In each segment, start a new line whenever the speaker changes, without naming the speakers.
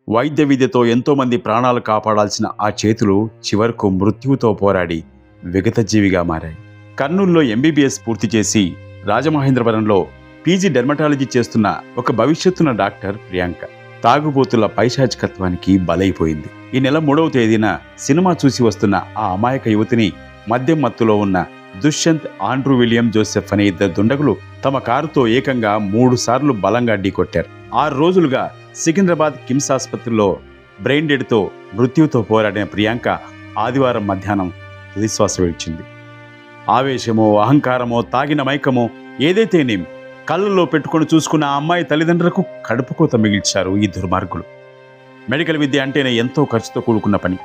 వైద్య విద్యతో ఎంతోమంది ప్రాణాలు కాపాడాల్సిన ఆ చేతులు చివరకు మృత్యువుతో పోరాడి విగతజీవిగా మారాయి. కర్నూలులో ఎంబీబీఎస్ పూర్తి చేసి రాజమహేంద్రవరంలో పీజీ డెర్మటాలజీ చేస్తున్న ఒక భవిష్యత్తున్న డాక్టర్ ప్రియాంక తాగుబోతుల పైశాచికత్వానికి బలైపోయింది. ఈ నెల 3వ తేదీన సినిమా చూసి వస్తున్న ఆ అమాయక యువతిని మద్యం మత్తులో ఉన్న దుష్యంత్ ఆండ్రూ విలియం జోసెఫ్ అనే ఇద్దరు దుండగులు తమ కారుతో ఏకంగా 3 సార్లు బలంగా ఢీకొట్టారు. 6 రోజులుగా సికింద్రాబాద్ కిమ్స్ ఆసుపత్రిలో బ్రెయిన్ డెడ్తో మృత్యువుతో పోరాడిన ప్రియాంక ఆదివారం మధ్యాహ్నం తుదిశ్వాస విడిచింది. ఆవేశమో అహంకారమో తాగిన మైకమో ఏదైతేనేం కళ్ళల్లో పెట్టుకుని చూసుకున్న ఆ అమ్మాయి తల్లిదండ్రులకు కడుపుకోత మిగిల్చారు ఈ దుర్మార్గులు. మెడికల్ విద్య అంటేనే ఎంతో ఖర్చుతో కూడుకున్న పని.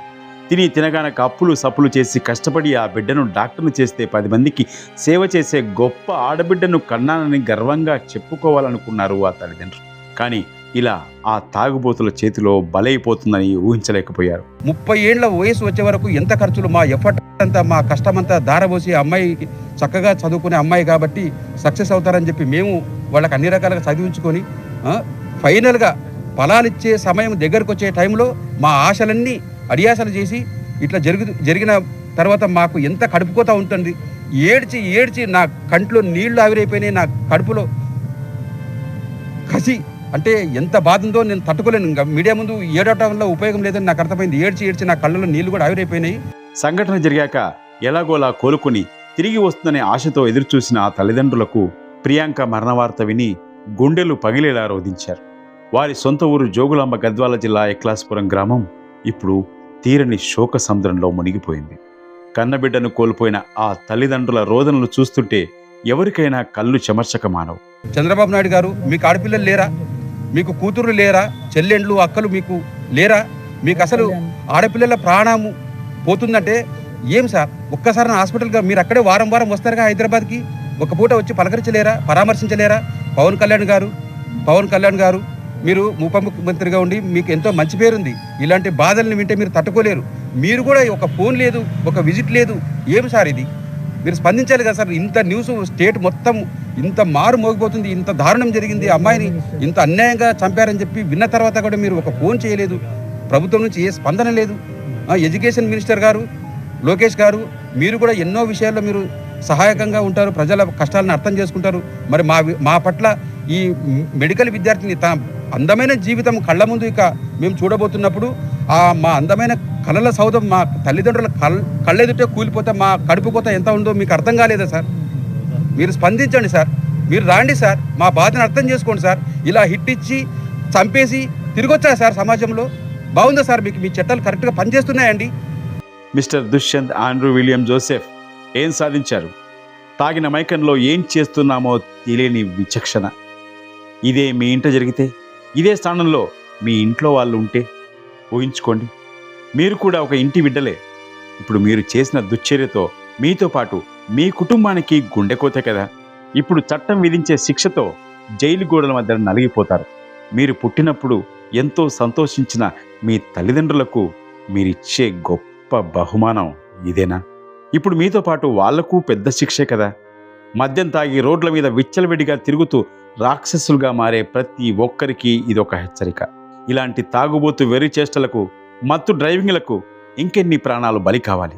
తినగానక అప్పులు సప్పులు చేసి కష్టపడి ఆ బిడ్డను డాక్టర్ను చేస్తే 10 మందికి సేవ చేసే గొప్ప ఆడబిడ్డను కన్నానని గర్వంగా చెప్పుకోవాలనుకున్నారు ఆ తల్లిదండ్రులు. కానీ ఇలా ఆ తాగుబోతుల చేతిలో బలైపోతుందని ఊహించలేకపోయారు.
30 ఏళ్ల వయసు వచ్చే వరకు ఎంత ఖర్చులు, మా ఎఫర్ట్ అంతా, మా కష్టమంతా దారబోసి అమ్మాయికి చక్కగా చదువుకునే అమ్మాయి కాబట్టి సక్సెస్ అవుతారని చెప్పి మేము వాళ్ళకి అన్ని రకాలుగా చదివించుకొని ఫైనల్గా ఫలాలిచ్చే సమయం దగ్గరకు వచ్చే టైంలో మా ఆశలన్నీ అడియాసలు చేసి ఇట్లా జరిగిన తర్వాత మాకు ఎంత కడుపుకోత ఉంటుంది. ఏడ్చి ఏడ్చి నా కంట్లో నీళ్లు ఆవిరైపోయినాయి. నా కడుపులో కసి అంటే ఎంత బాధ ఉందో నేను తట్టుకోలేను. ఇంకా మీడియా ముందు ఏడవటంలో ఉపయోగం లేదని నాకు అర్థమైంది. ఏడ్చి ఏడ్చి నా కళ్ళలో నీళ్లు కూడా ఆవిరైపోయినాయి.
సంఘటన జరిగాక ఎలాగోలా కోలుకుని తిరిగి వస్తుందనే ఆశతో ఎదురుచూసిన ఆ తల్లిదండ్రులకు ప్రియాంక మరణవార్త విని గుండెలు పగిలేలా రోధించారు. వారి సొంత ఊరు జోగులాంబ గద్వాల జిల్లా ఎక్లాస్పురం గ్రామం ఇప్పుడు తీరని శోక సముద్రంలో మునిగిపోయింది. కన్నబిడ్డను కోల్పోయిన ఆ తల్లిదండ్రుల రోదనలు చూస్తుంటే ఎవరికైనా కళ్ళు చెమర్చక మానవు.
చంద్రబాబు నాయుడు గారు, మీకు ఆడపిల్లలు లేరా? మీకు కూతుర్లు లేరా? చెల్లెండ్లు అక్కలు మీకు లేరా? మీకు అసలు ఆడపిల్లల ప్రాణము పోతుందంటే ఏం సార్? ఒక్కసారి నా హాస్పిటల్గా మీరు అక్కడే వారం వారం వస్తారుగా హైదరాబాద్కి, ఒక పూట వచ్చి పలకరించలేరా, పరామర్శించలేరా? పవన్ కళ్యాణ్ గారు మీరు ఉప ముఖ్యమంత్రిగా ఉండి మీకు ఎంతో మంచి పేరుంది. ఇలాంటి బాధల్ని వింటే మీరు తట్టుకోలేరు. మీరు కూడా ఒక ఫోన్ లేదు, ఒక విజిట్ లేదు. ఏం సార్ ఇది? మీరు స్పందించాలి కదా సార్. ఇంత న్యూస్ స్టేట్ మొత్తం ఇంత మారు మోగిపోతుంది, ఇంత దారుణం జరిగింది, అమ్మాయిని ఇంత అన్యాయంగా చంపారని చెప్పి విన్న తర్వాత కూడా మీరు ఒక ఫోన్ చేయలేదు. ప్రభుత్వం నుంచి ఏ స్పందన లేదు. ఎడ్యుకేషన్ మినిస్టర్ గారు లోకేష్ గారు, మీరు కూడా ఎన్నో విషయాల్లో మీరు సహాయకంగా ఉంటారు, ప్రజల కష్టాలను అర్థం చేసుకుంటారు. మరి మా పట్ల ఈ మెడికల్ విద్యార్థిని తన అందమైన జీవితం కళ్ళ ముందు ఇక మేము చూడబోతున్నప్పుడు మా అందమైన కళల సౌధం మా తల్లిదండ్రుల కళ్ళెదుటే కూలిపోతే మా కడుపుకోత ఎంత ఉందో మీకు అర్థం కాలేదా సార్? మీరు స్పందించండి సార్. మీరు రాండి సార్, మా బాధను అర్థం చేసుకోండి సార్. ఇలా హిట్ ఇచ్చి చంపేసి తిరిగి వచ్చారు సార్ సమాజంలో. బాగుందా సార్? మీకు మీ చట్టాలు కరెక్ట్గా పనిచేస్తున్నాయండి?
Mister Dushyant Andrew William Joseph ఏం సాధించారు? తాగిన మైకంలో ఏం చేస్తున్నామో తెలియని విచక్షణ. ఇదే మీ ఇంట జరిగితే, ఇదే స్థానంలో మీ ఇంట్లో వాళ్ళు ఉంటే ఊహించుకోండి. మీరు కూడా ఒక ఇంటి బిడ్డలే. ఇప్పుడు మీరు చేసిన దుశ్చర్యతో మీతో పాటు మీ కుటుంబానికి గుండెకోతే కదా. ఇప్పుడు చట్టం విధించే శిక్షతో జైలు గోడల మధ్య నలిగిపోతారు. మీరు పుట్టినప్పుడు ఎంతో సంతోషించిన మీ తల్లిదండ్రులకు మీరిచ్చే గొప్ప బహుమానం ఇదేనా? ఇప్పుడు మీతో పాటు వాళ్లకు పెద్ద శిక్షే కదా. మద్యం తాగి రోడ్ల మీద విచ్చలవిడిగా తిరుగుతూ రాక్షసులుగా మారే ప్రతి ఒక్కరికి ఇదొక హెచ్చరిక. ఇలాంటి తాగుబోతు వెర్రి చేష్టలకు, మత్తు డ్రైవింగ్లకు ఇంకెన్ని ప్రాణాలు బలి కావాలి?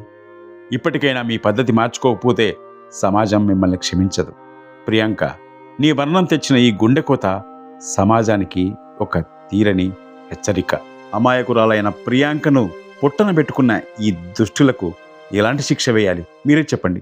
ఇప్పటికైనా మీ పద్ధతి మార్చుకోకపోతే సమాజం మిమ్మల్ని క్షమించదు. ప్రియాంక, నీ వర్ణం తెచ్చిన ఈ గుండెకోత సమాజానికి ఒక తీరని హెచ్చరిక. అమాయకురాలైన ప్రియాంకను పుట్టన పెట్టుకున్న ఈ దుష్టులకు ఎలాంటి శిక్ష వేయాలి? మీరే చెప్పండి.